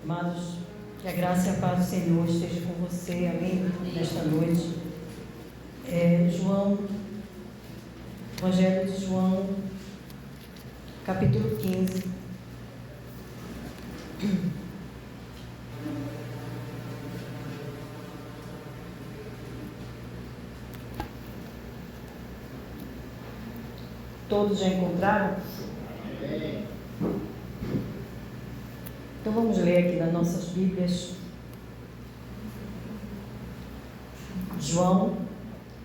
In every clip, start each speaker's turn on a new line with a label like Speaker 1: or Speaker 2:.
Speaker 1: Amados, que a graça e a paz do Senhor esteja com você, amém, nesta noite. Evangelho de João, capítulo 15. Todos já encontraram? Então vamos ler aqui das nossas Bíblias. João,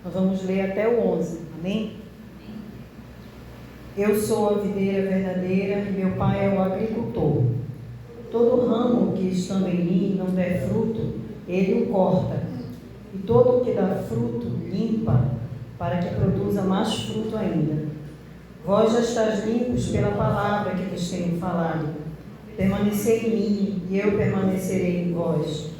Speaker 1: nós vamos ler até o 11, amém? Eu sou a videira verdadeira e meu pai é o agricultor. Todo ramo que estando em mim não der fruto, ele o corta. E todo o que dá fruto, limpa, para que produza mais fruto ainda. Vós já estáis limpos pela palavra que vos tenho falado. Permanecei em mim e eu permanecerei em vós.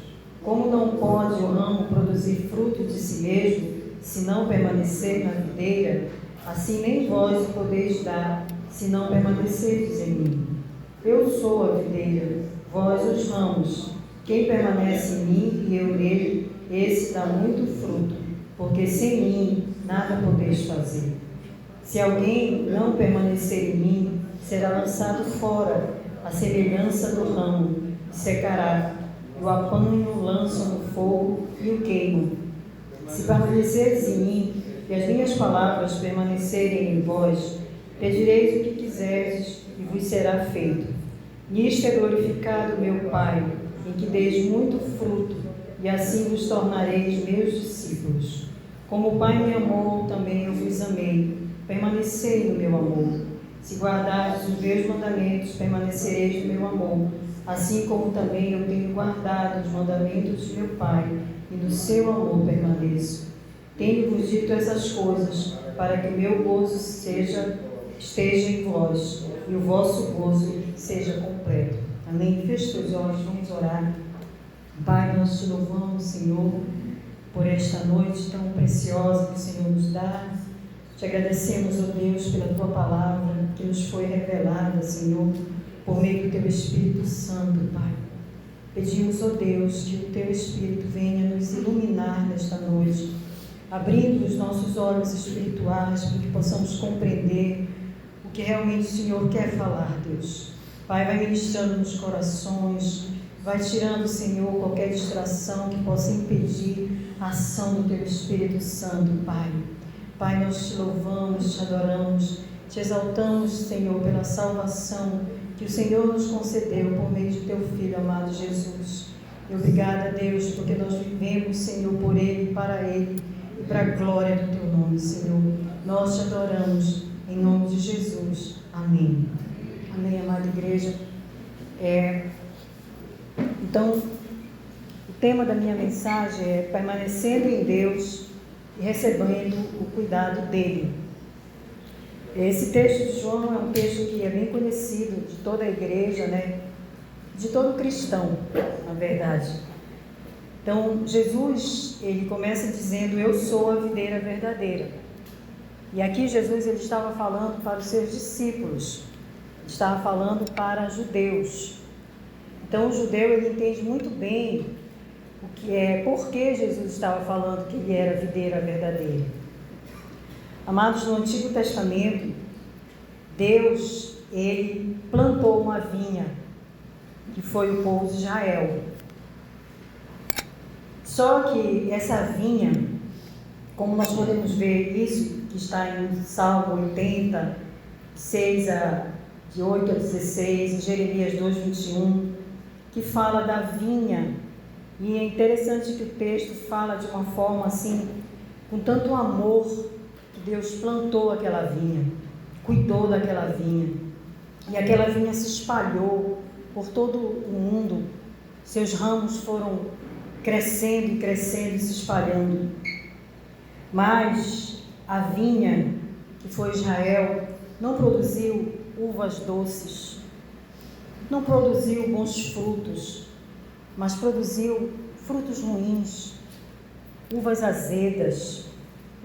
Speaker 1: Como não pode o ramo produzir fruto de si mesmo, se não permanecer na videira, assim nem vós o podeis dar, se não permanecerdes em mim. Eu sou a videira, vós os ramos. Quem permanece em mim e eu nele, esse dá muito fruto, porque sem mim nada podeis fazer. Se alguém não permanecer em mim, será lançado fora, a semelhança do ramo, e secará. O apanham, lançam no fogo e o queimam. Se permaneceres em mim, e as minhas palavras permanecerem em vós, pedireis o que quiserdes, e vos será feito. Nisto é glorificado meu Pai, em que deis muito fruto, e assim vos tornareis meus discípulos. Como o Pai me amou, também eu vos amei. Permanecei no meu amor. Se guardardes os meus mandamentos, permanecereis no meu amor, assim como também eu tenho guardado os mandamentos de meu Pai, e no seu amor permaneço. Tenho-vos dito essas coisas, para que o meu gozo esteja em vós, e o vosso gozo seja completo. Amém? Feche os olhos, vamos orar. Pai, nós te louvamos, Senhor, por esta noite tão preciosa que o Senhor nos dá. Te agradecemos, ó Deus, pela Tua palavra que nos foi revelada, Senhor, por meio do Teu Espírito Santo, Pai. Pedimos, ó Deus, que o Teu Espírito venha nos iluminar nesta noite, abrindo os nossos olhos espirituais para que possamos compreender o que realmente o Senhor quer falar, Deus. Pai, vai ministrando nos corações, vai tirando, Senhor, qualquer distração que possa impedir a ação do Teu Espírito Santo, Pai. Pai, nós te louvamos, te adoramos, te exaltamos, Senhor, pela salvação que o Senhor nos concedeu por meio de Teu Filho amado Jesus. E obrigada, Deus, porque nós vivemos, Senhor, por Ele, para Ele e para a glória do Teu nome, Senhor. Nós te adoramos, em nome de Jesus. Amém. Amém, amada igreja. Então, o tema da minha mensagem é permanecendo em Deus e recebendo o cuidado dele. Esse texto de João é um texto que é bem conhecido de toda a igreja, né? De todo cristão, na verdade. Então, Jesus, ele começa dizendo: eu sou a videira verdadeira. E aqui Jesus, ele estava falando para os seus discípulos, estava falando para judeus. Então, o judeu, ele entende muito bem por que Jesus estava falando que ele era a videira verdadeira. Amados, no Antigo Testamento, Deus, ele plantou uma vinha, que foi o povo de Israel. Só que essa vinha, como nós podemos ver isso, que está em Salmo 80, de 8 a 16, em Jeremias 2:21, que fala da vinha. E é interessante que o texto fala de uma forma assim, com tanto amor, que Deus plantou aquela vinha, cuidou daquela vinha. E aquela vinha se espalhou por todo o mundo, seus ramos foram crescendo e crescendo e se espalhando. Mas a vinha, que foi Israel, não produziu uvas doces, não produziu bons frutos, mas produziu frutos ruins, uvas azedas,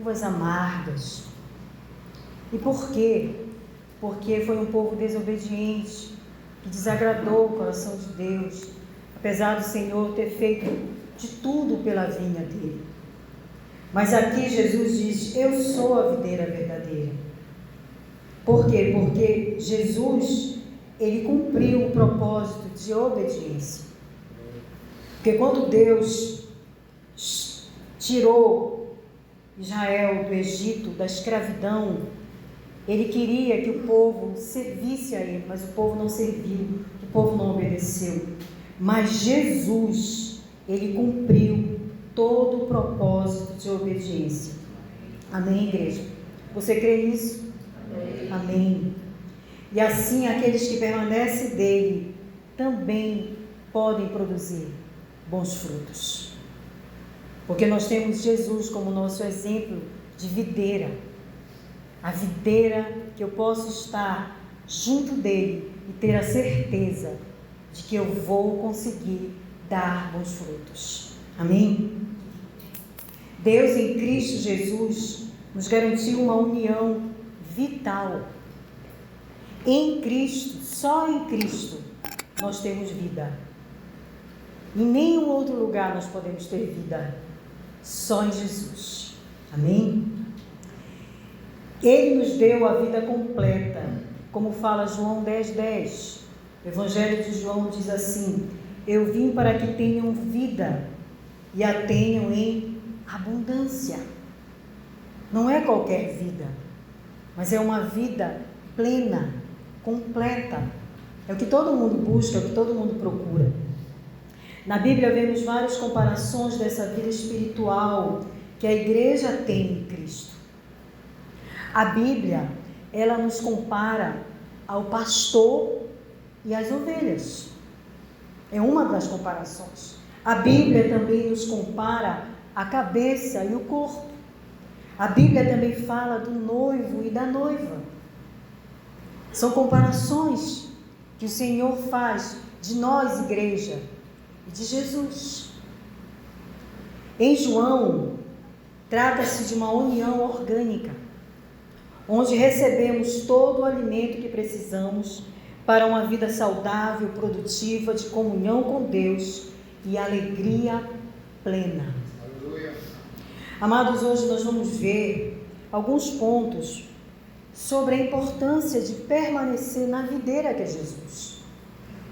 Speaker 1: uvas amargas. E por quê? Porque foi um povo desobediente, que desagradou o coração de Deus, apesar do Senhor ter feito de tudo pela vinha dele. Mas aqui Jesus diz: eu sou a videira verdadeira. Por quê? Porque Jesus, ele cumpriu o propósito de obediência. Porque quando Deus tirou Israel do Egito, da escravidão, ele queria que o povo servisse a ele, mas o povo não serviu, o povo não obedeceu. Mas Jesus, ele cumpriu todo o propósito de obediência. Amém, igreja? Você crê nisso? Amém. Amém. E assim aqueles que permanecem dele também podem produzir bons frutos. Porque nós temos Jesus como nosso exemplo de videira. A videira que eu posso estar junto dele e ter a certeza de que eu vou conseguir dar bons frutos. Amém? Deus em Cristo Jesus nos garantiu uma união vital. Em Cristo, só em Cristo, nós temos vida. Em nenhum outro lugar nós podemos ter vida. Só em Jesus. Amém? Ele nos deu a vida completa, como fala João 10:10. O Evangelho de João diz assim: eu vim para que tenham vida e a tenham em abundância. Não é qualquer vida, mas é uma vida plena, completa. É o que todo mundo busca, é o que todo mundo procura. Na Bíblia vemos várias comparações dessa vida espiritual que a igreja tem em Cristo. A Bíblia, ela nos compara ao pastor e às ovelhas. É uma das comparações. A Bíblia também nos compara a cabeça e o corpo. A Bíblia também fala do noivo e da noiva. São comparações que o Senhor faz de nós, igreja, e de Jesus. Em João, trata-se de uma união orgânica, onde recebemos todo o alimento que precisamos para uma vida saudável, produtiva, de comunhão com Deus e alegria plena. Aleluia. Amados, hoje nós vamos ver alguns pontos sobre a importância de permanecer na videira que é Jesus.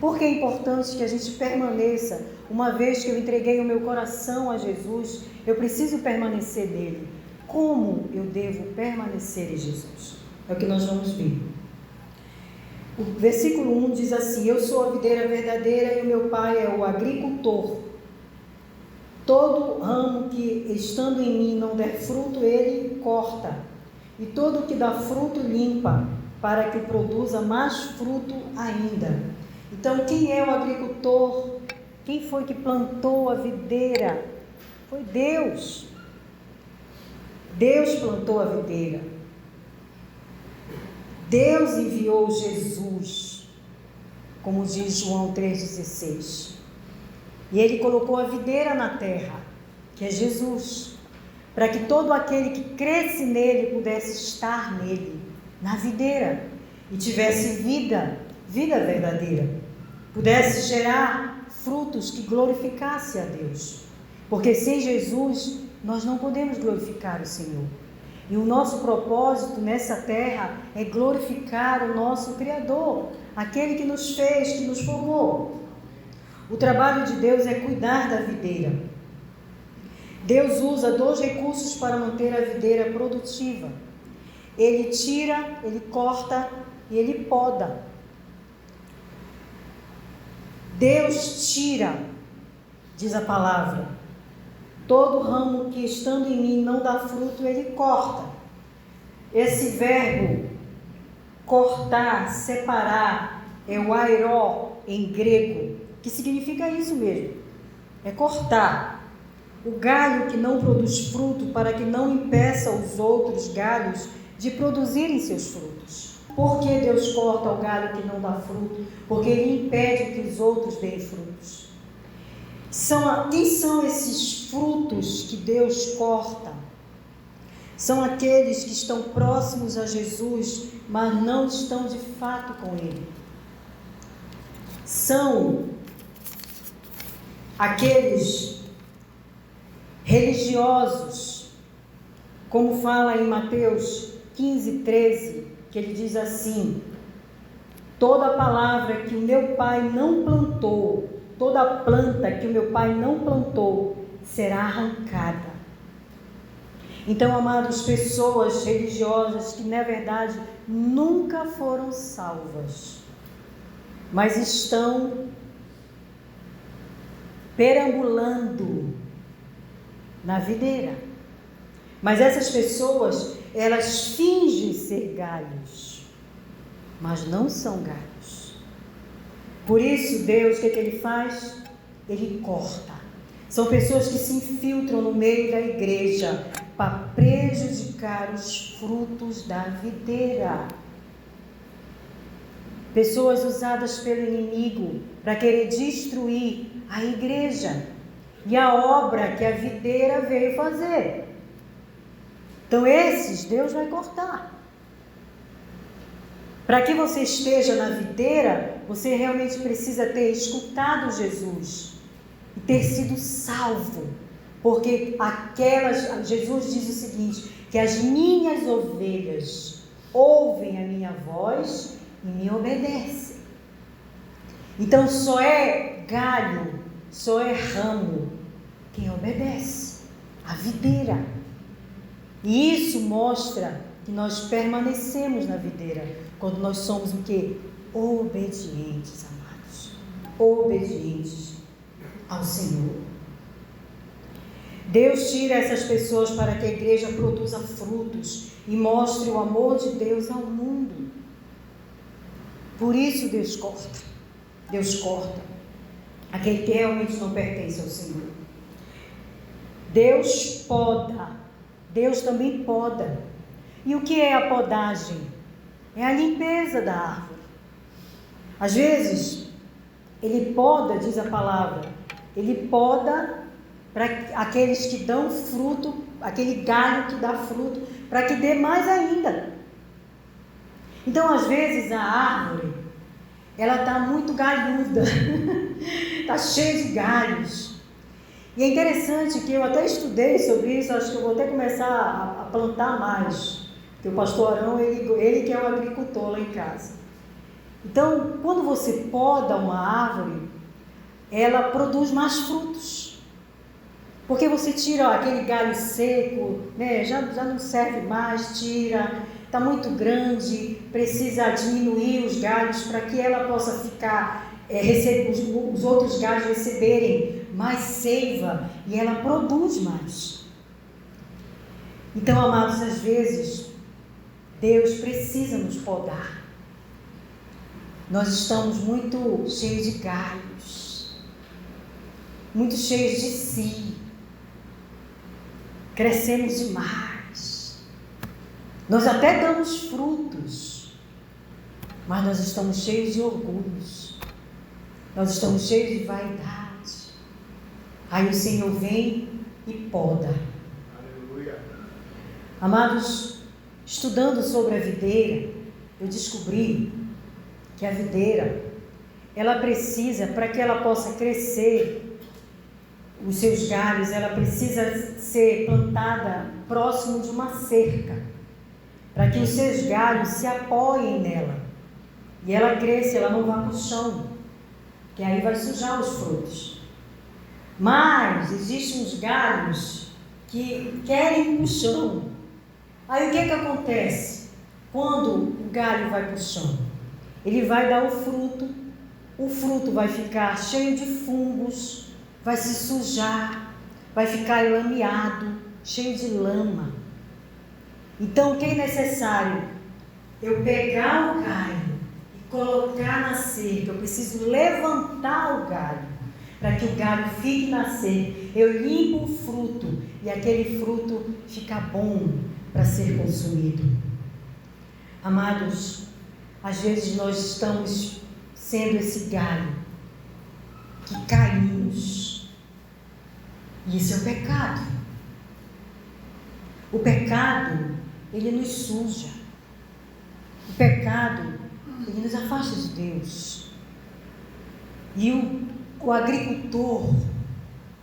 Speaker 1: Por que é importante que a gente permaneça? Uma vez que eu entreguei o meu coração a Jesus, eu preciso permanecer nele. Como eu devo permanecer em Jesus? É o que nós vamos ver. O versículo 1 diz assim: eu sou a videira verdadeira e o meu pai é o agricultor. Todo ramo que estando em mim não der fruto, ele corta. E todo o que dá fruto, limpa, para que produza mais fruto ainda. Então, quem é o agricultor? Quem foi que plantou a videira? Foi Deus. Deus plantou a videira. Deus enviou Jesus, como diz João 3,16. E ele colocou a videira na terra, que é Jesus, para que todo aquele que cresce nele pudesse estar nele, na videira, e tivesse vida verdadeira, pudesse gerar frutos que glorificasse a Deus. Porque sem Jesus nós não podemos glorificar o Senhor. E o nosso propósito nessa terra é glorificar o nosso Criador, aquele que nos fez, que nos formou. O trabalho de Deus é cuidar da videira. Deus usa 2 recursos para manter a videira produtiva. Ele tira, ele corta e ele poda. Deus tira, diz a palavra, todo ramo que estando em mim não dá fruto, ele corta. Esse verbo cortar, separar, é o airó em grego, que significa isso mesmo, é cortar. O galho que não produz fruto, para que não impeça os outros galhos de produzirem seus frutos. Por que Deus corta o galho que não dá fruto? Porque ele impede que os outros deem frutos. Quem são esses frutos que Deus corta? São aqueles que estão próximos a Jesus, mas não estão de fato com Ele. São aqueles religiosos, como fala em Mateus 15:13, que ele diz assim: toda palavra que o meu Pai não plantou, toda planta que o meu Pai não plantou, será arrancada. Então, amados, pessoas religiosas que, na verdade, nunca foram salvas, mas estão perambulando na videira. Mas essas pessoas, elas fingem ser galhos, mas não são galhos. Por isso, Deus, o que Ele faz? Ele corta. São pessoas que se infiltram no meio da igreja para prejudicar os frutos da videira. Pessoas usadas pelo inimigo para querer destruir a igreja e a obra que a videira veio fazer. Então esses Deus vai cortar. Para que você esteja na videira, você realmente precisa ter escutado Jesus e ter sido salvo. Porque Jesus diz o seguinte, que as minhas ovelhas ouvem a minha voz e me obedecem. Então só é galho, só é ramo quem obedece, a videira. E isso mostra que nós permanecemos na videira, quando nós somos o quê? Obedientes, amados. Obedientes ao Senhor. Deus tira essas pessoas para que a igreja produza frutos e mostre o amor de Deus ao mundo. Por isso Deus corta. Deus corta aquele que realmente não pertence ao Senhor. Deus poda. Deus também poda. E o que é a podagem? É a limpeza da árvore. Às vezes, Ele poda, diz a palavra, Ele poda para aqueles que dão fruto, aquele galho que dá fruto, para que dê mais ainda. Então, às vezes, a árvore, ela está muito galhuda, está cheia de galhos. E é interessante que eu até estudei sobre isso, acho que eu vou até começar a plantar mais, porque o pastor Arão, ele que é um agricultor lá em casa. Então, quando você poda uma árvore, ela produz mais frutos. Porque você tira aquele galho seco, né, já não serve mais, tira, está muito grande, precisa diminuir os galhos para que ela possa ficar, os outros galhos receberem mais seiva e ela produz mais. Então, amados, às vezes, Deus precisa nos podar. Nós estamos muito cheios de galhos, muito cheios de si. Crescemos demais. Nós até damos frutos, mas nós estamos cheios de orgulhos. Nós estamos cheios de vaidade. Aí o Senhor vem e poda. Aleluia. Amados, estudando sobre a videira, eu descobri que a videira, ela precisa, para que ela possa crescer, os seus galhos, ela precisa ser plantada próximo de uma cerca, para que os seus galhos se apoiem nela, e ela cresça, ela não vá para o chão, que aí vai sujar os frutos. Mas existem uns galhos que querem ir para o chão. Aí o que acontece? Quando o galho vai para o chão, ele vai dar o fruto vai ficar cheio de fungos, vai se sujar, vai ficar lameado, cheio de lama. Então, o que é necessário? Eu pegar o galho e colocar na cerca. Eu preciso levantar o galho, para que o galho fique na cerca. Eu limpo o fruto e aquele fruto fica bom para ser consumido. Amados, às vezes nós estamos sendo esse galho que caímos. E isso é o pecado. O pecado, ele nos suja. O pecado, ele nos afasta de Deus. E o agricultor,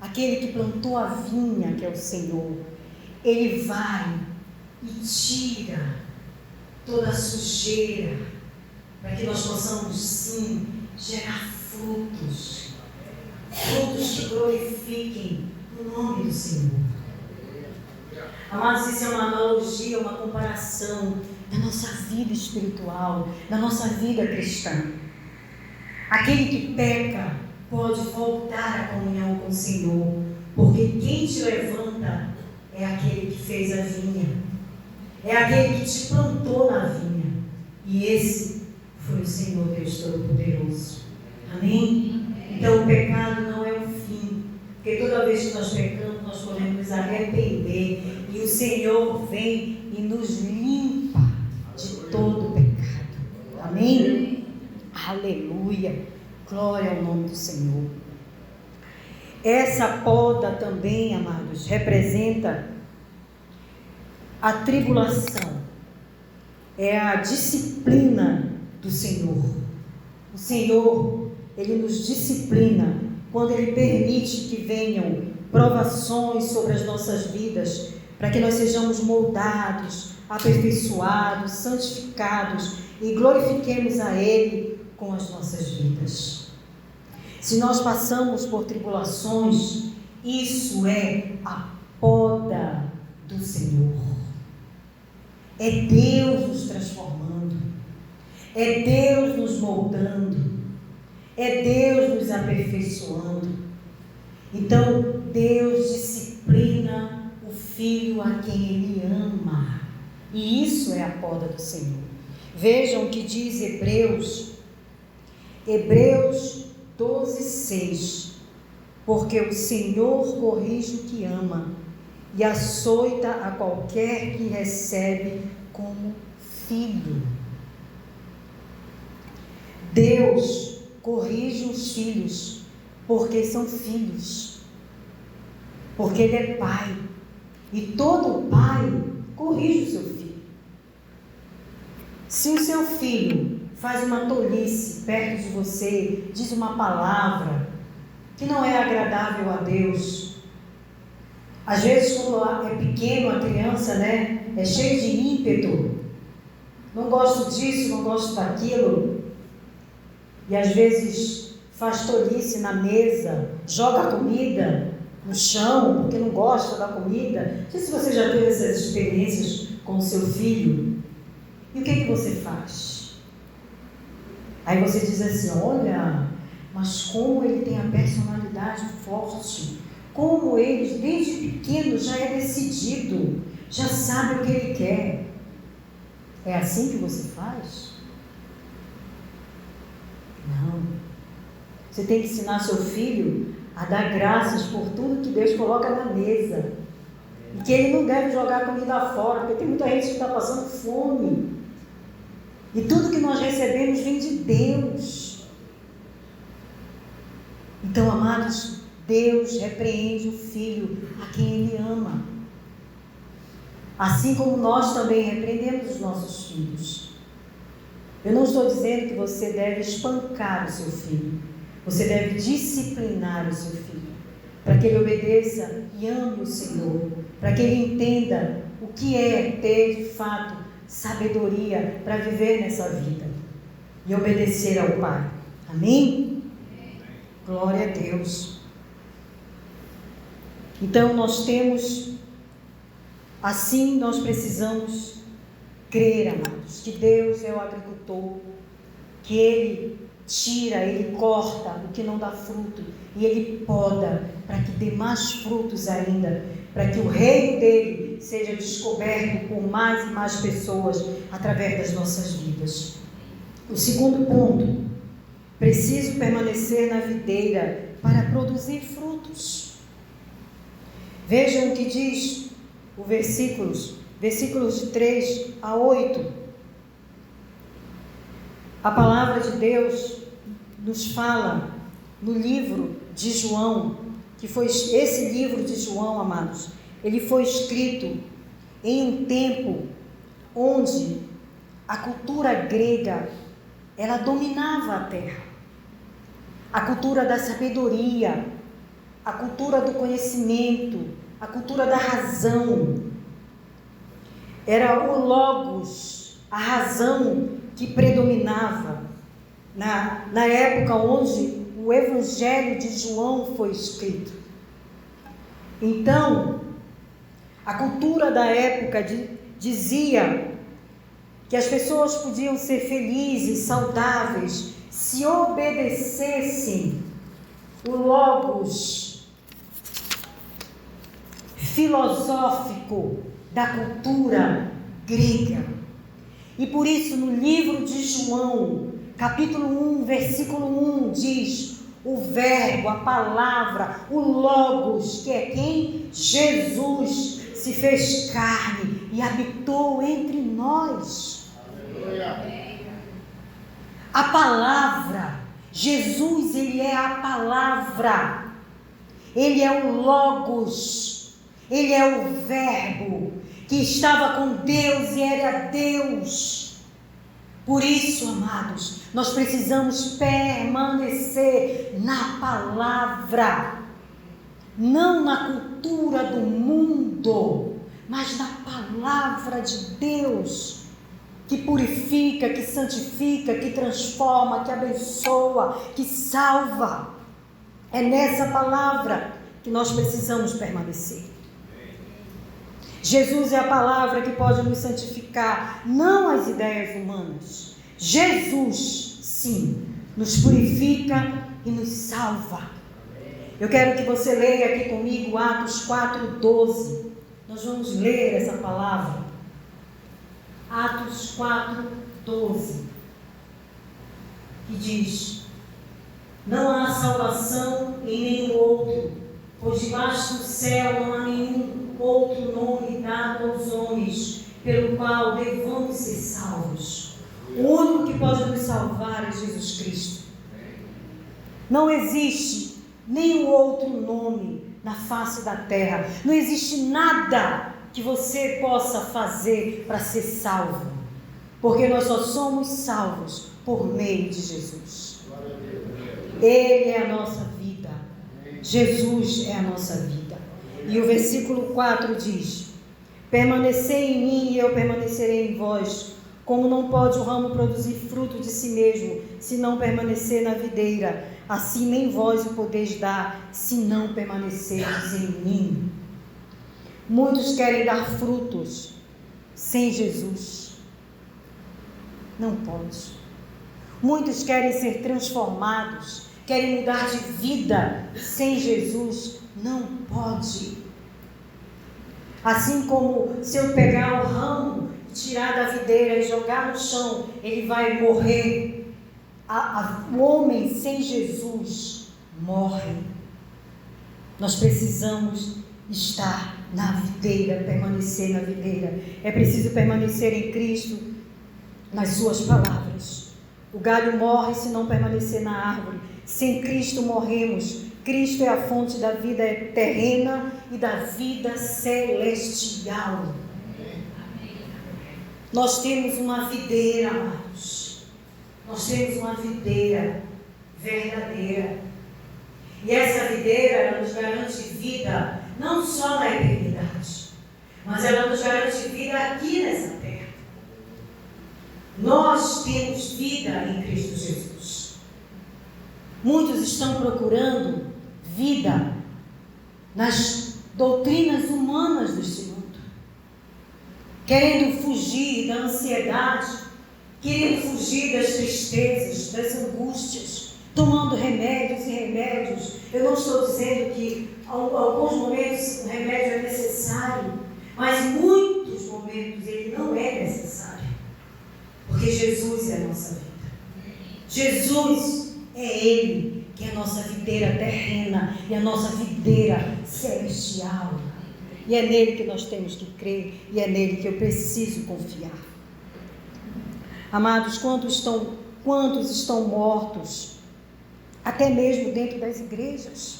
Speaker 1: aquele que plantou a vinha, que é o Senhor, Ele vai e tira toda a sujeira, para que nós possamos sim gerar frutos que glorifiquem o nome do Senhor. Amados, isso é uma analogia, uma comparação da nossa vida espiritual, da nossa vida cristã. Aquele que peca pode voltar à comunhão com o Senhor, porque quem te levanta é aquele que fez a vinha, é aquele que te plantou na vinha, e esse foi o Senhor Deus Todo-Poderoso. Amém? Então o pecado não é o fim, porque toda vez que nós pecamos, nós podemos nos arrepender, e o Senhor vem e nos limpa de todo o pecado. Amém? Aleluia! Glória ao nome do Senhor. Essa poda também, amados, representa a tribulação. É a disciplina do Senhor. O Senhor, Ele nos disciplina quando Ele permite que venham provações sobre as nossas vidas, para que nós sejamos moldados, aperfeiçoados, santificados e glorifiquemos a Ele com as nossas vidas. Se nós passamos por tribulações, isso é a poda do Senhor. É Deus nos transformando, é Deus nos moldando, é Deus nos aperfeiçoando. Então, Deus disciplina o Filho a quem Ele ama, e isso é a poda do Senhor. Vejam o que diz Hebreus 12:6, porque o Senhor corrige o que ama e açoita a qualquer que recebe como filho. Deus corrige os filhos porque são filhos, porque Ele é pai, e todo pai corrige o seu filho. Se o seu filho faz uma tolice perto de você, diz uma palavra que não é agradável a Deus. Às vezes, quando é pequeno, a criança, é cheio de ímpeto. Não gosto disso, não gosto daquilo. E às vezes faz tolice na mesa, joga a comida no chão, porque não gosta da comida. Não sei se você já teve essas experiências com o seu filho. E o que você faz? Aí você diz assim: olha, mas como ele tem a personalidade forte, como ele desde pequeno já é decidido, já sabe o que ele quer. É assim que você faz? Não. Você tem que ensinar seu filho a dar graças por tudo que Deus coloca na mesa, e que ele não deve jogar a comida fora, porque tem muita gente que está passando fome. E tudo que nós recebemos vem de Deus. Então, amados, Deus repreende o filho a quem Ele ama. Assim como nós também repreendemos os nossos filhos. Eu não estou dizendo que você deve espancar o seu filho. Você deve disciplinar o seu filho, para que ele obedeça e ame o Senhor, para que ele entenda o que é ter de fato sabedoria para viver nessa vida e obedecer ao Pai. Amém? Glória a Deus. Então nós temos, assim nós precisamos crer, amados, que Deus é o agricultor, que Ele tira, Ele corta o que não dá fruto e Ele poda para que dê mais frutos ainda, para que o reino dele seja descoberto por mais e mais pessoas através das nossas vidas. O segundo ponto: preciso permanecer na videira para produzir frutos. Vejam o que diz o versículos de 3 a 8. A palavra de Deus nos fala no livro de João, que foi esse livro de João, amados, ele foi escrito em um tempo onde a cultura grega, ela dominava a terra. A cultura da sabedoria, a cultura do conhecimento, a cultura da razão. Era o logos, a razão que predominava na época onde o Evangelho de João foi escrito. Então, a cultura da época dizia que as pessoas podiam ser felizes, saudáveis, se obedecessem o logos filosófico da cultura grega. E por isso, no livro de João, capítulo 1, versículo 1, diz: o verbo, a palavra, o logos, que é quem? Jesus, se fez carne e habitou entre nós. A palavra, Jesus, ele é a palavra, ele é o logos, ele é o verbo que estava com Deus e era Deus. Por isso, amados, nós precisamos permanecer na palavra, não na cultura do mundo, mas na palavra de Deus, que purifica, que santifica, que transforma, que abençoa, que salva. É nessa palavra que nós precisamos permanecer. Jesus é a palavra que pode nos santificar, não as ideias humanas. Jesus, sim, nos purifica e nos salva. Eu quero que você leia aqui comigo Atos 4:12. Nós vamos ler essa palavra. Atos 4:12, que diz: não há salvação em nenhum outro, pois debaixo do céu não há nenhum outro nome dado aos homens, pelo qual devamos ser salvos. O único que pode nos salvar é Jesus Cristo. Não existe nenhum outro nome na face da terra. Não existe nada que você possa fazer para ser salvo, porque nós só somos salvos por meio de Jesus. Ele é a nossa vida. Jesus é a nossa vida. E o versículo 4 diz: permanecei em mim e eu permanecerei em vós. Como não pode o ramo produzir fruto de si mesmo, se não permanecer na videira, assim nem vós o podeis dar, se não permanecerdes em mim. Muitos querem dar frutos sem Jesus. Não pode. Muitos querem ser transformados, querem mudar de vida sem Jesus. Não pode. Assim como se eu pegar o ramo, tirar da videira e jogar no chão, ele vai morrer. O homem sem Jesus morre. Nós precisamos estar na videira, permanecer na videira. É preciso permanecer em Cristo, nas suas palavras. O galho morre se não permanecer na árvore. Sem Cristo morremos. Cristo é a fonte da vida terrena e da vida celestial. Nós temos uma videira, amados. Nós temos uma videira verdadeira. E essa videira, ela nos garante vida, não só na eternidade, mas ela nos garante vida aqui nessa terra. Nós temos vida em Cristo Jesus. Muitos estão procurando vida nas doutrinas humanas deste mundo, querendo fugir da ansiedade, querendo fugir das tristezas, das angústias, tomando remédios e remédios. Eu não estou dizendo que em alguns momentos o remédio é necessário, mas em muitos momentos ele não é necessário, porque Jesus é a nossa vida. Jesus é Ele que é a nossa videira terrena e a nossa videira celestial. E é nele que nós temos que crer, e é nele que eu preciso confiar. Amados, quantos estão mortos, até mesmo dentro das igrejas,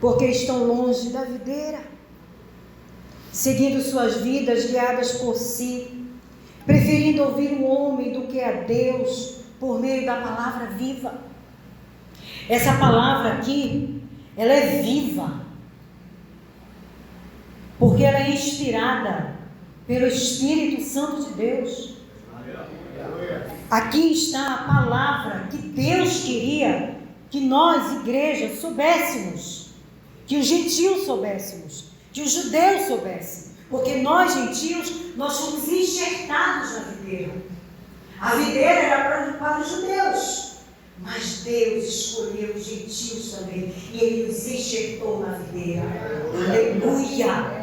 Speaker 1: porque estão longe da videira, seguindo suas vidas guiadas por si, preferindo ouvir um homem do que a Deus por meio da palavra viva. Essa palavra aqui, ela é viva, porque ela é inspirada pelo Espírito Santo de Deus. Aqui está a palavra que Deus queria que nós, igreja, soubéssemos, que os gentios soubéssemos, que os judeus soubessem, porque nós, gentios, nós fomos enxertados na videira. A videira era para os judeus, mas Deus escolheu os gentios também, e Ele nos enxertou na videira. Aleluia!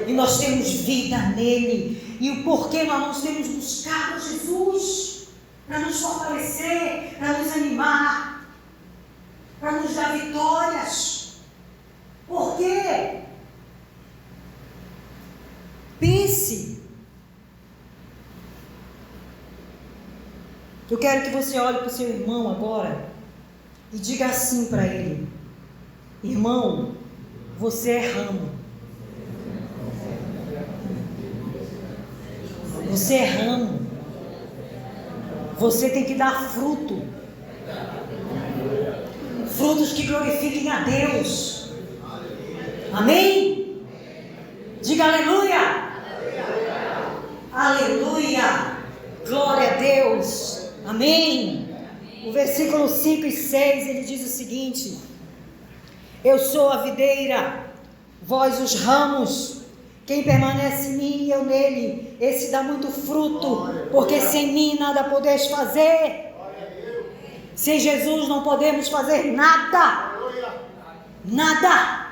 Speaker 1: E nós temos vida nele. E o porquê nós temos buscado Jesus? Para nos fortalecer, para nos animar, para nos dar vitórias. Por quê? Pense. Eu quero que você olhe para o seu irmão agora e diga assim para ele: irmão, você é ramo. Você é ramo. Você tem que dar fruto. Frutos que glorifiquem a Deus. Amém? Diga aleluia. Aleluia. Glória a Deus. Amém. O versículo 5 e 6, ele diz o seguinte: eu sou a videira, vós os ramos. Quem permanece em mim e eu nele, esse dá muito fruto, porque sem mim nada podeis fazer. Sem Jesus não podemos fazer nada. Nada.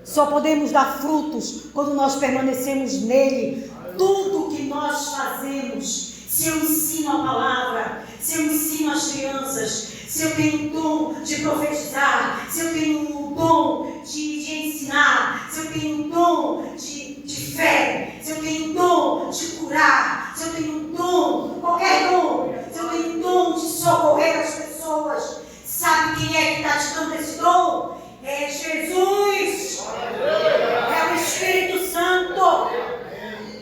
Speaker 1: Só podemos dar frutos quando nós permanecemos nele. Tudo que nós fazemos, se eu ensino a palavra, se eu ensino as crianças, se eu tenho o dom de profetizar, se eu tenho o dom de ensinar, se eu tenho o dom de fé, se eu tenho o dom de curar, se eu tenho o dom, qualquer dom, se eu tenho o dom de socorrer as pessoas, sabe quem é que está te dando esse dom? É Jesus, é o Espírito Santo,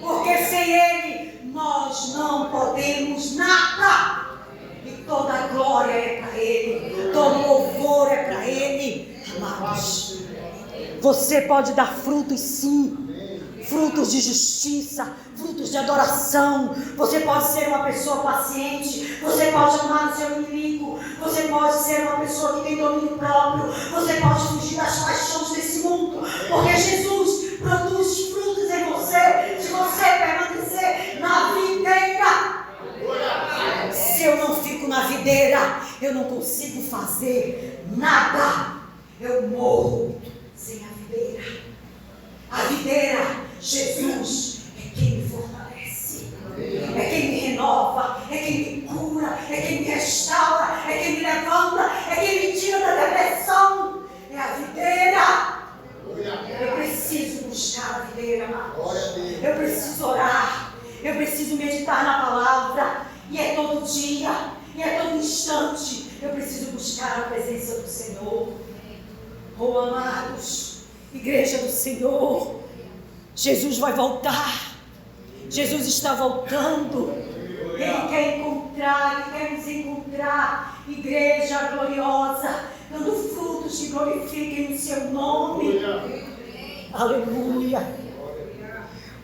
Speaker 1: porque sem Ele nós não podemos nada. E toda a glória é para Ele, todo louvor é para Ele. Amados, você pode dar frutos sim, frutos de justiça, frutos de adoração. Você pode ser uma pessoa paciente, você pode amar o seu inimigo, você pode ser uma pessoa que tem domínio próprio, você pode fugir das paixões desse mundo, porque Jesus produz frutos em você, se você permanecer na videira. Se eu não fico na videira, eu não consigo fazer nada. Eu morro sem a videira. A videira, Jesus, é quem me fortalece, é quem me renova, é quem me cura, é quem me restaura, é quem me levanta, é quem me tira da depressão. É a videira. Eu preciso buscar a videira, amados. Eu preciso orar, eu preciso meditar na palavra. E é todo dia, e é todo instante. Eu preciso buscar a presença do Senhor. Oh, amados, igreja do Senhor, Jesus vai voltar. Jesus está voltando. Ele quer encontrar, Ele quer nos encontrar. Igreja gloriosa, dando frutos que glorifiquem o seu nome. Aleluia.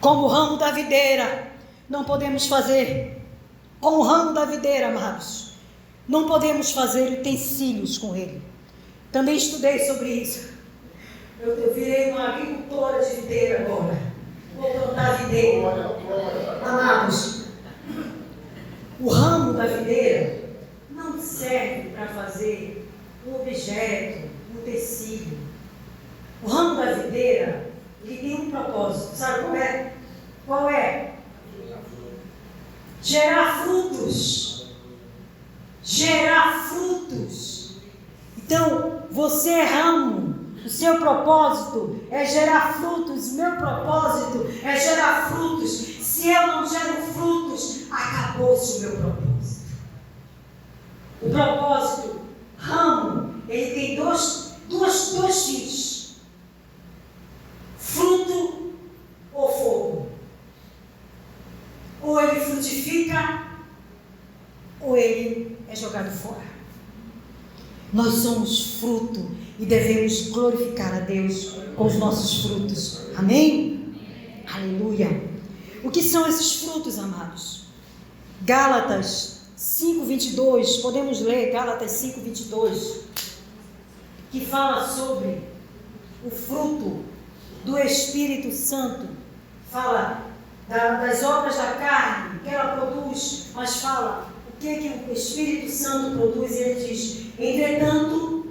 Speaker 1: Como o ramo da videira, não podemos fazer. Com o ramo da videira, amados, não podemos fazer utensílios com ele. Também estudei sobre isso. Eu virei uma agricultora de videira agora. Vou plantar videira. Amados, o ramo da videira não serve para fazer um objeto, um tecido. O ramo da videira, ele tem um propósito. Sabe qual é? Qual é? Gerar frutos. Gerar frutos. Então, você é ramo. O seu propósito é gerar frutos. O meu propósito é gerar frutos. Se eu não gero frutos, acabou-se o meu propósito. O propósito, ramo, ele tem dois fins: fruto ou fogo. Ou ele frutifica, ou ele é jogado fora. Nós somos fruto e devemos glorificar a Deus com os nossos frutos. Amém? Aleluia. O que são esses frutos, amados? Gálatas 5:22, podemos ler Gálatas 5:22, que fala sobre o fruto do Espírito Santo. Fala das obras da carne que ela produz, mas fala o que o Espírito Santo produz, e ele diz: entretanto,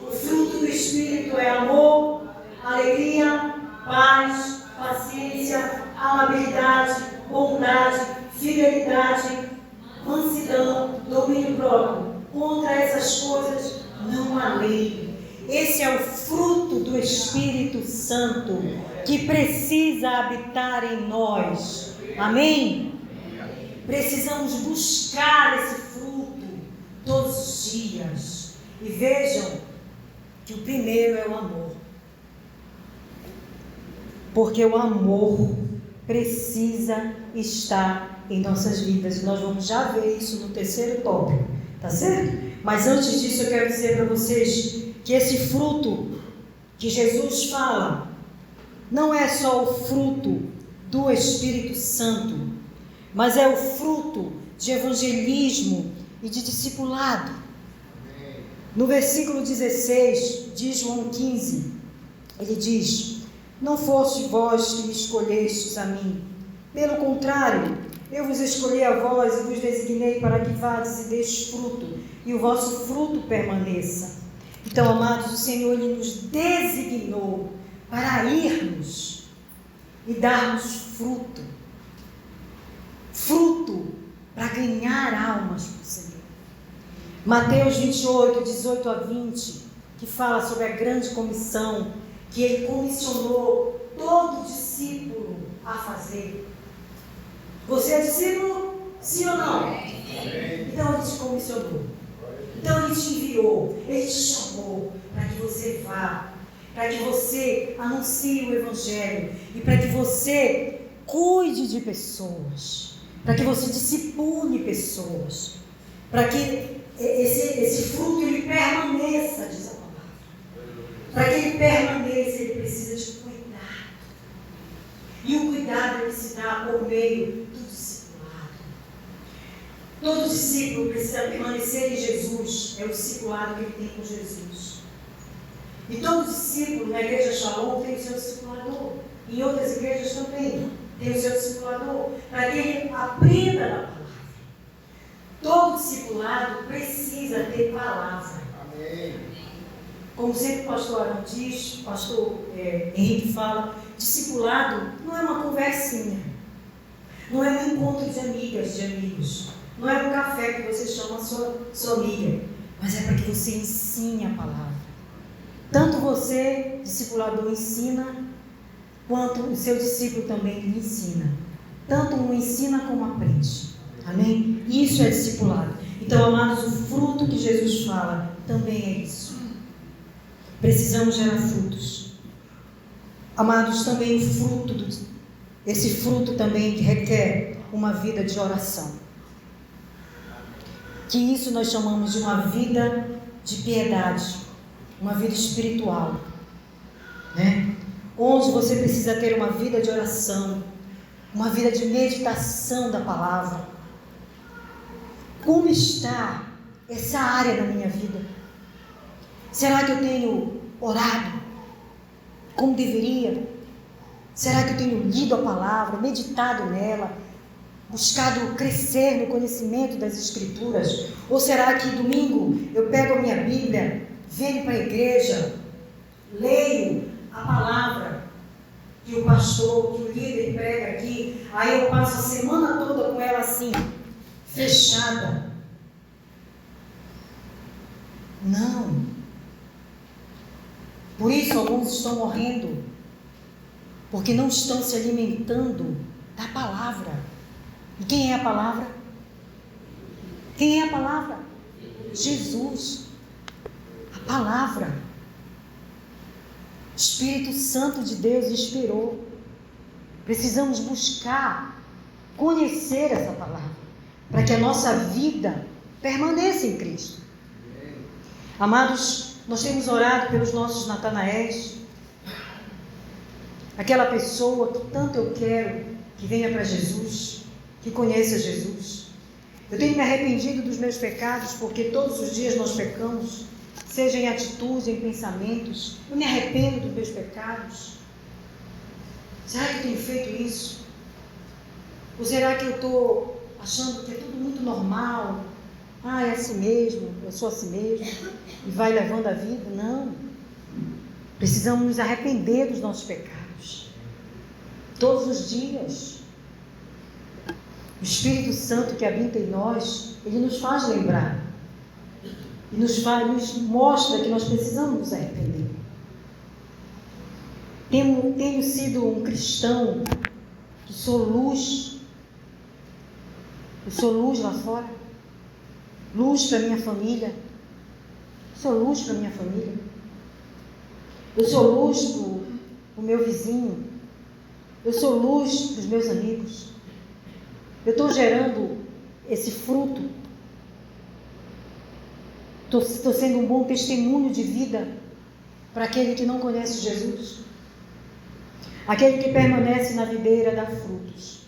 Speaker 1: o fruto do Espírito é amor, alegria, paz, paciência, amabilidade, bondade, fidelidade, mansidão, domínio próprio. Contra essas coisas não há lei. Esse é o fruto do Espírito Santo que precisa habitar em nós. Amém? Precisamos buscar esse fruto todos os dias. E vejam que o primeiro é o amor. Porque o amor precisa estar em nossas vidas. Nós vamos já ver isso no terceiro tópico, tá certo? Mas antes disso eu quero dizer para vocês que esse fruto que Jesus fala não é só o fruto do Espírito Santo, mas é o fruto de evangelismo e de discipulado. No versículo 16 de João 15, ele diz: não foste vós que me escolhestes a mim, pelo contrário, eu vos escolhi a vós e vos designei para que vades e deis fruto, e o vosso fruto permaneça. Então, amados, o Senhor Ele nos designou para irmos e darmos fruto. Fruto para ganhar almas para o Senhor. Mateus 28, 18 a 20, que fala sobre a grande comissão que Ele comissionou todo discípulo a fazer. Você é discípulo? Sim ou não? Então Ele te comissionou. Então Ele te enviou, Ele te chamou para que você vá, para que você anuncie o Evangelho e para que você cuide de pessoas, para que você discipule pessoas, para que esse fruto ele permaneça, diz a palavra. Para que ele permaneça, ele precisa de cuidado. E o cuidado ele se dá por meio do discipulado. Todo discípulo precisa permanecer em Jesus, é o discipulado que ele tem com Jesus. E todo discípulo na igreja Shalom tem o seu discipulador. Em outras igrejas também tem o seu discipulador, para que ele aprenda da palavra. Todo discipulado precisa ter palavra. Amém. Como sempre o pastor Arão diz, o pastor Henrique fala, discipulado não é uma conversinha, não é um encontro de amigas, de amigos, não é um café que você chama a sua amiga, mas é para que você ensine a palavra. Tanto você, discipulador, ensina, quanto o seu discípulo também lhe ensina. Tanto um ensina como aprende. Amém? Isso é discipulado. Então, amados, o fruto que Jesus fala também é isso. Precisamos gerar frutos. Amados, também o fruto, esse fruto também requer uma vida de oração. Que isso nós chamamos de uma vida de piedade, uma vida espiritual, né? Onde você precisa ter uma vida de oração, uma vida de meditação da palavra. Como está essa área na minha vida? Será que eu tenho orado como deveria? Será que eu tenho lido a palavra, meditado nela, buscado crescer no conhecimento das Escrituras? Ou será que domingo eu pego a minha Bíblia, venho para a igreja, leio a palavra que o pastor, que o líder prega aqui, aí eu passo a semana toda com ela assim, fechada? Não. Por isso alguns estão morrendo, porque não estão se alimentando da palavra. E quem é a palavra? Quem é a palavra? Jesus. A palavra. Espírito Santo de Deus inspirou. Precisamos buscar, conhecer essa palavra, para que a nossa vida permaneça em Cristo. Amados, nós temos orado pelos nossos Natanaéis, aquela pessoa que tanto eu quero que venha para Jesus, que conheça Jesus. Eu tenho me arrependido dos meus pecados, porque todos os dias nós pecamos, seja em atitudes, em pensamentos. Eu me arrependo dos meus pecados. Será que eu tenho feito isso? Ou será que eu estou achando que é tudo muito normal? É assim mesmo, eu sou assim mesmo, e vai levando a vida? Não. Precisamos nos arrepender dos nossos pecados. Todos os dias. O Espírito Santo que habita em nós, ele nos faz lembrar. E nos mostra que nós precisamos nos arrepender. Tenho sido um cristão que sou luz. Eu sou luz lá fora. Luz para minha família. Sou luz para minha família. Eu sou luz para o meu vizinho. Eu sou luz para os meus amigos. Eu estou gerando esse fruto. Estou sendo um bom testemunho de vida para aquele que não conhece Jesus. Aquele que permanece na videira dá frutos.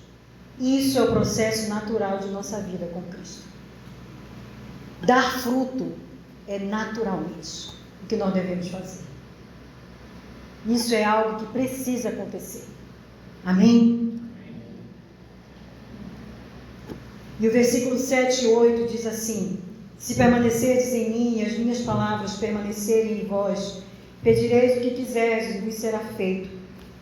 Speaker 1: Isso é o processo natural de nossa vida com Cristo. Dar fruto é naturalmente o que nós devemos fazer. Isso é algo que precisa acontecer. Amém? E o versículo 7 e 8 diz assim: se permanecerdes em mim e as minhas palavras permanecerem em vós, pedireis o que quiserdes e vos será feito.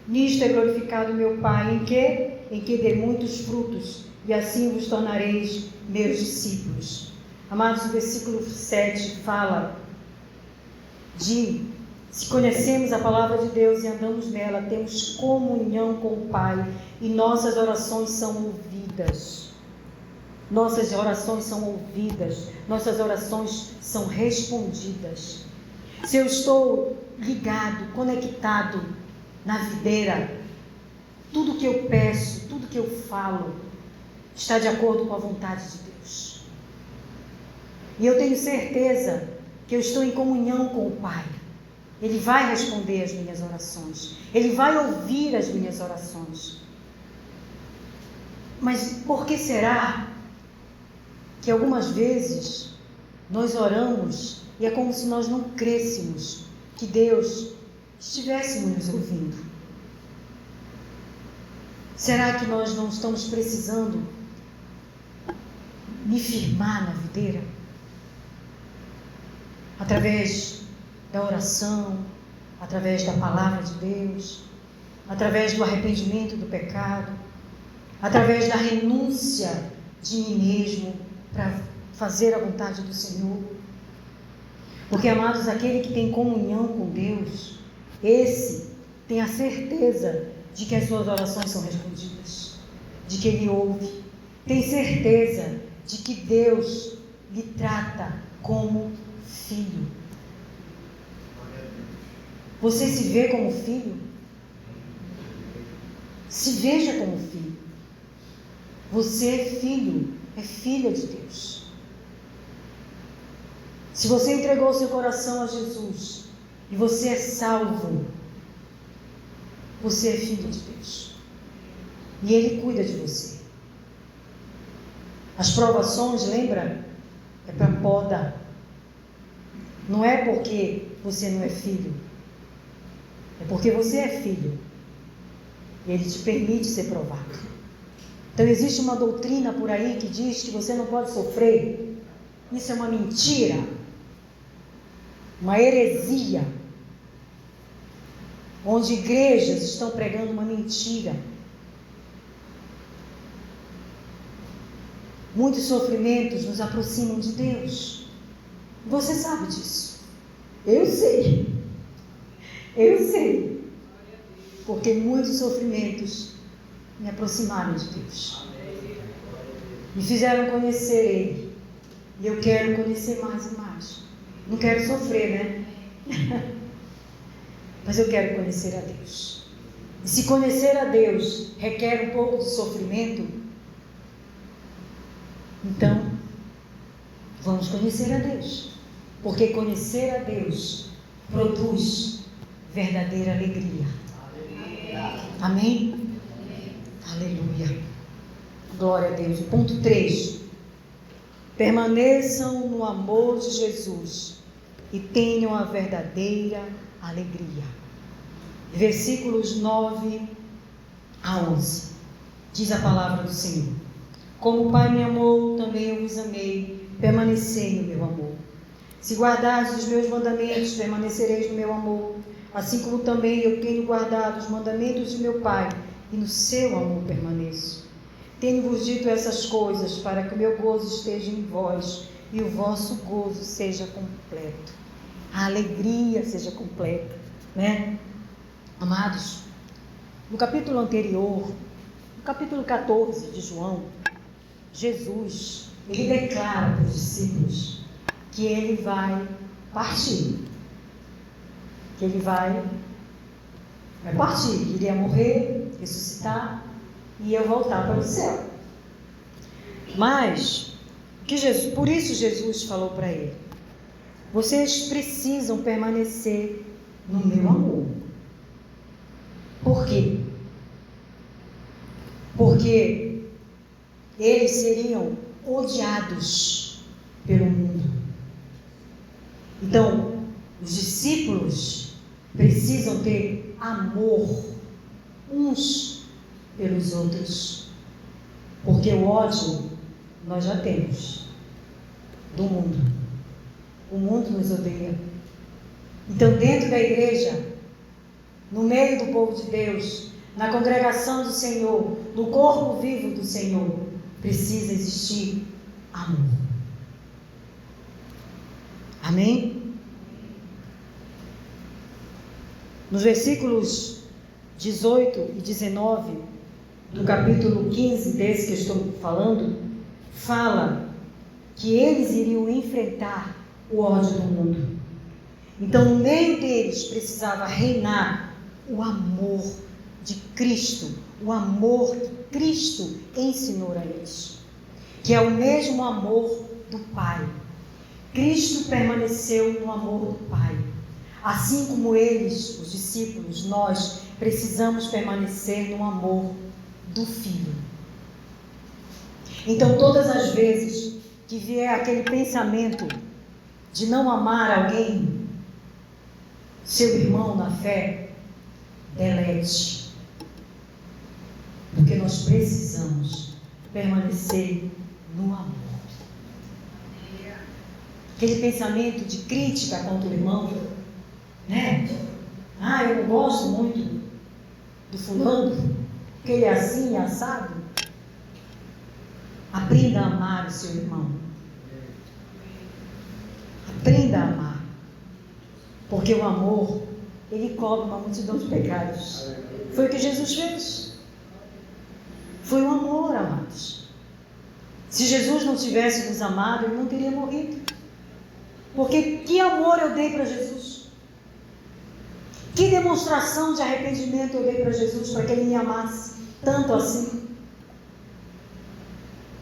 Speaker 1: Nisto é glorificado meu Pai, em que? Em que dê muitos frutos, e assim vos tornareis meus discípulos. Amados, o versículo 7 fala de: se conhecemos a palavra de Deus e andamos nela, temos comunhão com o Pai, e nossas orações são ouvidas. Nossas orações são ouvidas, nossas orações são respondidas. Se eu estou ligado, conectado na videira, tudo que eu peço, tudo que eu falo, está de acordo com a vontade de Deus. E eu tenho certeza que eu estou em comunhão com o Pai. Ele vai responder as minhas orações. Ele vai ouvir as minhas orações. Mas por que será que algumas vezes nós oramos e é como se nós não crêssemos que Deus estivesse nos ouvindo? Será que nós não estamos precisando me firmar na videira? Através da oração, através da palavra de Deus, através do arrependimento do pecado, através da renúncia de mim mesmo para fazer a vontade do Senhor. Porque, amados, aquele que tem comunhão com Deus, esse tem a certeza de que as suas orações são respondidas, de que Ele ouve, tem certeza de que Deus lhe trata como filho. Você se vê como filho? Se veja como filho. Você é filho, é filha de Deus. Se você entregou seu coração a Jesus e você é salvo, você é filho de Deus. E Ele cuida de você. As provações, lembra? É para poda. Não é porque você não é filho. É porque você é filho. E Ele te permite ser provado. Então existe uma doutrina por aí que diz que você não pode sofrer. Isso é uma mentira. Uma heresia. Onde igrejas estão pregando uma mentira. Muitos sofrimentos nos aproximam de Deus. Você sabe disso. Eu sei. Eu sei. Porque muitos sofrimentos me aproximaram de Deus. Me fizeram conhecer Ele. E eu quero conhecer mais e mais. Não quero sofrer, né? Mas eu quero conhecer a Deus. E se conhecer a Deus requer um pouco de sofrimento, então vamos conhecer a Deus. Porque conhecer a Deus produz verdadeira alegria. Amém? Aleluia. Glória a Deus. Ponto 3. Permaneçam no amor de Jesus e tenham a verdadeira alegria. Versículos 9 a 11. Diz a palavra do Senhor: Como o Pai me amou, também eu vos amei. Permanecei no meu amor. Se guardardes os meus mandamentos, permanecereis no meu amor. Assim como também eu tenho guardado os mandamentos de meu Pai, e no seu amor permaneço. Tenho-vos dito essas coisas para que o meu gozo esteja em vós e o vosso gozo seja completo. A alegria seja completa, né? Amados, no capítulo anterior, no capítulo 14 de João, Jesus, ele declara para os discípulos que ele vai partir. Que ele vai partir, que iria morrer, ressuscitar e ia voltar para o céu. Mas, por isso Jesus falou para ele: vocês precisam permanecer no meu amor. Por quê? Porque eles seriam odiados pelo mundo. Então, os discípulos precisam ter amor uns pelos outros, porque o ódio nós já temos do mundo. O mundo nos odeia. Então, dentro da igreja, no meio do povo de Deus, na congregação do Senhor, no corpo vivo do Senhor, precisa existir amor. Amém? Nos versículos 18 e 19 do capítulo 15 desse que eu estou falando, fala que eles iriam enfrentar o ódio do mundo. Então, no meio deles precisava reinar o amor de Cristo, o amor que Cristo ensinou a eles, que é o mesmo amor do Pai. Cristo permaneceu no amor do Pai. Assim como eles, os discípulos, nós precisamos permanecer no amor do Filho. Então, todas as vezes que vier aquele pensamento de não amar alguém, seu irmão na fé, delete. Porque nós precisamos permanecer no amor. Aquele pensamento de crítica contra o irmão, né? Eu não gosto muito do fulano, porque ele é assim, assado. Aprenda a amar o seu irmão. Aprenda a amar. Porque o amor, ele cobre uma multidão de pecados. Foi o que Jesus fez. Foi o amor, amados. Se Jesus não tivesse nos amado, ele não teria morrido. Porque que amor eu dei para Jesus? Que demonstração de arrependimento eu dei para Jesus para que ele me amasse tanto assim?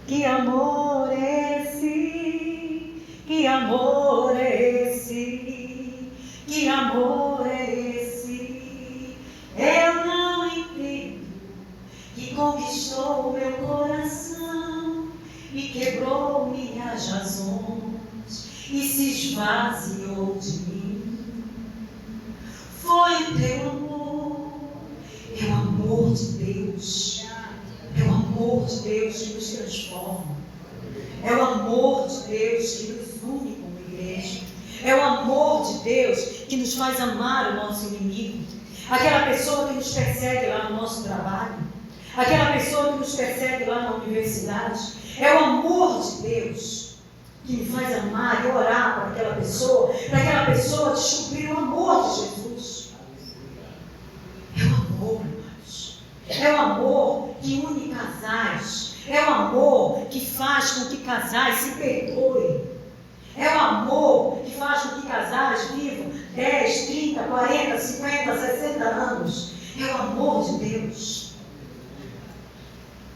Speaker 1: Que amor é esse? Que amor é esse? Que amor é esse? Eu não entendo. Que conquistou meu coração e quebrou minhas razões e se esvaziou de mim. Foi o teu amor, é o amor de Deus, é o amor de Deus que nos transforma, é o amor de Deus que nos une como igreja, é o amor de Deus que nos faz amar o nosso inimigo, aquela pessoa que nos persegue lá no nosso trabalho, aquela pessoa que nos persegue lá na universidade, é o amor de Deus que me faz amar e orar para aquela pessoa descobrir o amor de Jesus. É o amor, irmãos. É o amor que une casais. É o amor que faz com que casais se perdoem. É o amor que faz com que casais vivam 10, 30, 40, 50, 60 anos. É o amor de Deus.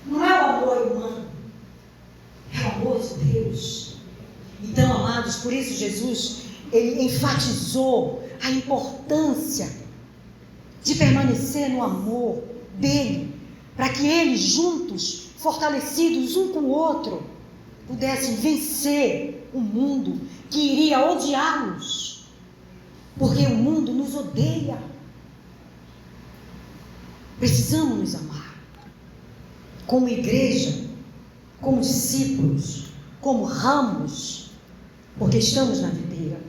Speaker 1: Não é o amor humano. É o amor de Deus. Então, amados, por isso Jesus,
Speaker 2: ele enfatizou a importância de permanecer no amor dele, para que eles juntos, fortalecidos um com o outro, pudessem vencer o mundo que iria odiá-los, porque o mundo nos odeia. Precisamos nos amar, como igreja, como discípulos, como ramos, porque estamos na videira.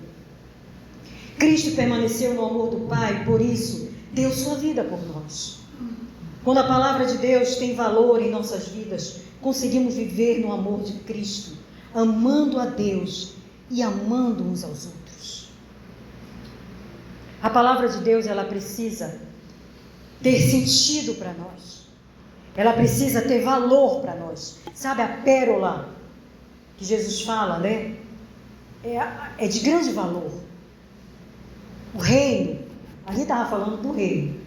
Speaker 2: Cristo permaneceu no amor do Pai, por isso deu sua vida por nós. Quando a palavra de Deus tem valor em nossas vidas, conseguimos viver no amor de Cristo, amando a Deus e amando uns aos outros. A palavra de Deus, ela precisa ter sentido para nós. Ela precisa ter valor para nós. Sabe a pérola que Jesus fala, né? É de grande valor. O reino, ali estava falando do reino,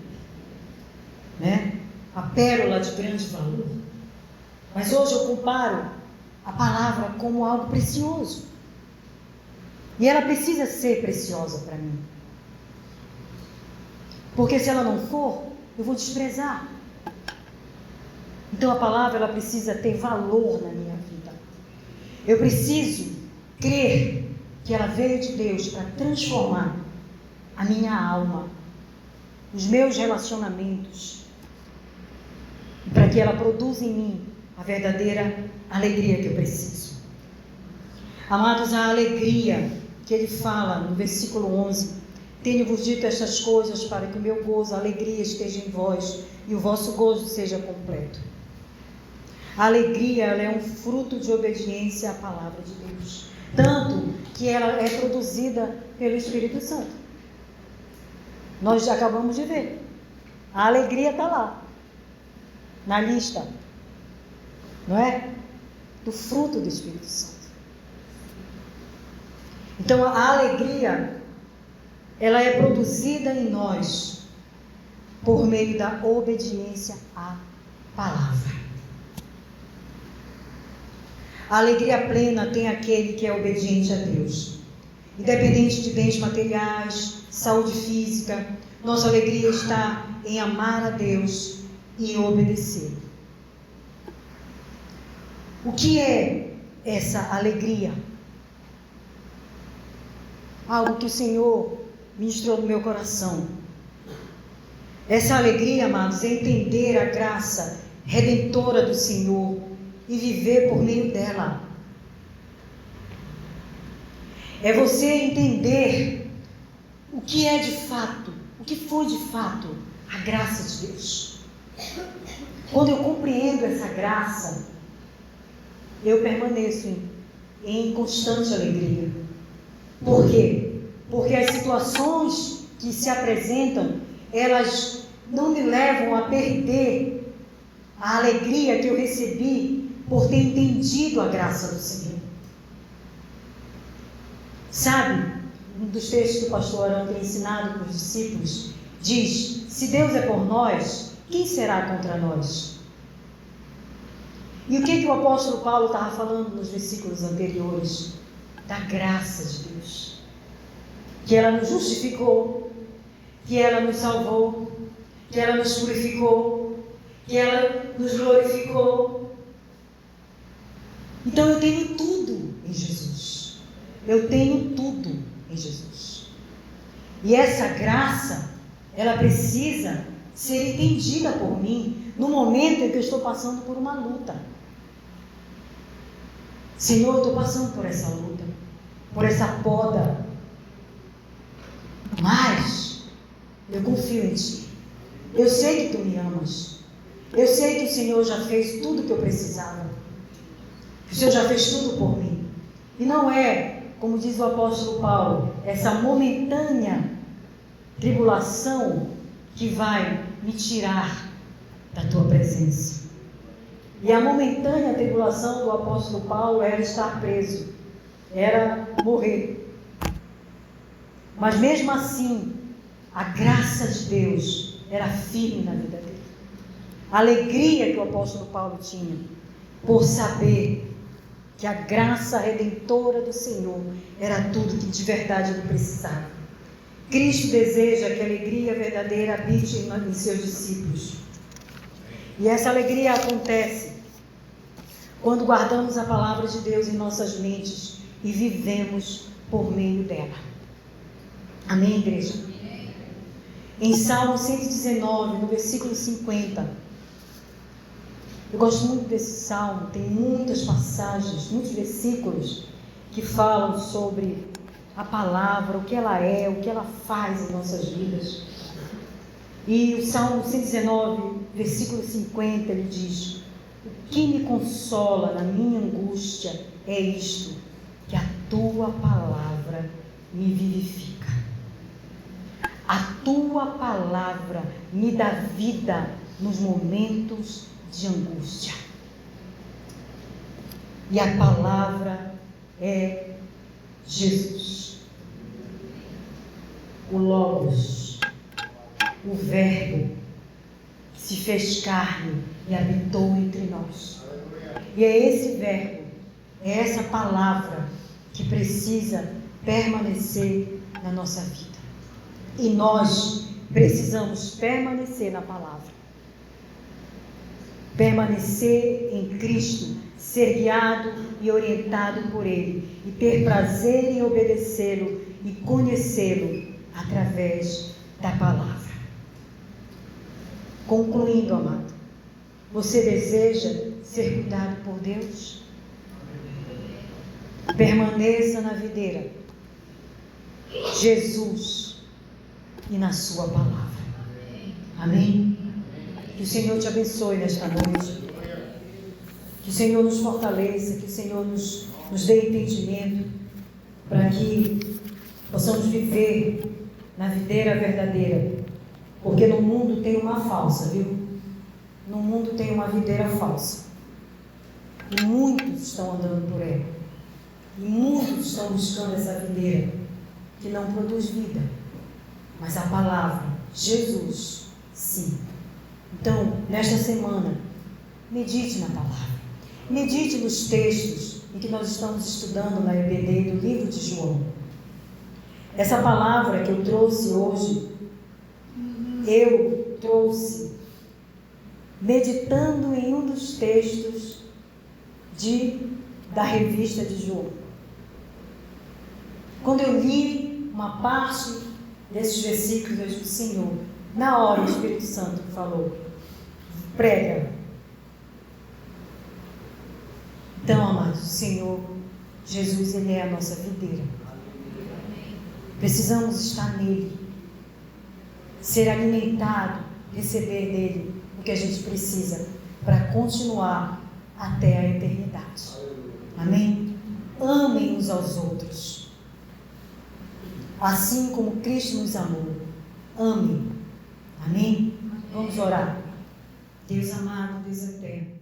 Speaker 2: né? A pérola de grande valor. Mas hoje eu comparo a palavra como algo precioso. E ela precisa ser preciosa para mim. Porque se ela não for, eu vou desprezar. Então a palavra, ela precisa ter valor na minha vida. Eu preciso crer que ela veio de Deus para transformar a minha alma, os meus relacionamentos, e para que ela produza em mim a verdadeira alegria que eu preciso. Amados, a alegria que ele fala no versículo 11: tenho-vos dito estas coisas para que o meu gozo, a alegria esteja em vós e o vosso gozo seja completo. A alegria, ela é um fruto de obediência à palavra de Deus, tanto que ela é produzida pelo Espírito Santo. Nós já acabamos de ver, a alegria está lá, na lista, não é? Do fruto do Espírito Santo. Então a alegria, ela é produzida em nós por meio da obediência à palavra. A alegria plena tem aquele que é obediente a Deus, independente de bens materiais, saúde física. Nossa alegria está em amar a Deus e obedecer. O que é essa alegria? Algo que o Senhor ministrou no meu coração. Essa alegria, amados, é entender a graça redentora do Senhor e viver por meio dela. É você entender o que é de fato, o que foi de fato a graça de Deus. Quando eu compreendo essa graça, eu permaneço em constante alegria. Por quê? Porque as situações que se apresentam, elas não me levam a perder a alegria que eu recebi por ter entendido a graça do Senhor. Sabe, um dos textos que o pastor Arão tem ensinado para os discípulos, diz: se Deus é por nós, quem será contra nós? E o que o apóstolo Paulo estava falando nos versículos anteriores? Da graça de Deus, que ela nos justificou, que ela nos salvou, que ela nos purificou, que ela nos glorificou. Então eu tenho tudo em Jesus. Eu tenho tudo em Jesus. E essa graça, ela precisa ser entendida por mim no momento em que eu estou passando por uma luta. Senhor, eu estou passando por essa luta, por essa poda, mas eu confio em Ti. Eu sei que Tu me amas. Eu sei que o Senhor já fez tudo o que eu precisava. O Senhor já fez tudo por mim. E não é, como diz o apóstolo Paulo, essa momentânea tribulação que vai me tirar da Tua presença. E a momentânea tribulação do apóstolo Paulo era estar preso, era morrer. Mas mesmo assim, a graça de Deus era firme na vida dele. A alegria que o apóstolo Paulo tinha por saber que a graça redentora do Senhor era tudo que de verdade ele precisava. Cristo deseja que a alegria verdadeira habite em seus discípulos. E essa alegria acontece quando guardamos a palavra de Deus em nossas mentes e vivemos por meio dela. Amém, igreja? Em Salmo 119, no versículo 50, eu gosto muito desse salmo, tem muitas passagens, muitos versículos que falam sobre a palavra, o que ela é, o que ela faz em nossas vidas. E o Salmo 119, versículo 50, ele diz: o que me consola na minha angústia é isto, que a tua palavra me vivifica. A tua palavra me dá vida nos momentos de angústia. E a palavra é Jesus, o Logos, o Verbo que se fez carne e habitou entre nós. E é esse Verbo, é essa palavra que precisa permanecer na nossa vida. E nós precisamos permanecer na palavra. Permanecer em Cristo, ser guiado e orientado por Ele, e ter prazer em obedecê-lo e conhecê-lo através da palavra. Concluindo, amado, você deseja ser cuidado por Deus? Permaneça na videira, Jesus, e na sua palavra. Amém? Que o Senhor te abençoe nesta noite. Que o Senhor nos fortaleça, que o Senhor nos dê entendimento para que possamos viver na videira verdadeira. Porque no mundo tem uma falsa, viu? No mundo tem uma videira falsa. E muitos estão andando por ela. E muitos estão buscando essa videira que não produz vida. Mas a palavra, Jesus, sim. Então, nesta semana, medite na palavra. Medite nos textos em que nós estamos estudando na EBD do livro de João. Essa palavra que eu trouxe hoje, eu trouxe meditando em um dos textos da revista de João. Quando eu li uma parte desses versículos, eu disse: Senhor, na hora o Espírito Santo falou, prega. Então, amados, o Senhor Jesus, Ele é a nossa videira. Precisamos estar nele, ser alimentado, receber dele o que a gente precisa para continuar até a eternidade. Amém? Amem uns aos outros, assim como Cristo nos amou. Amém. Amém? Vamos orar. Deus amado, Deus eterno,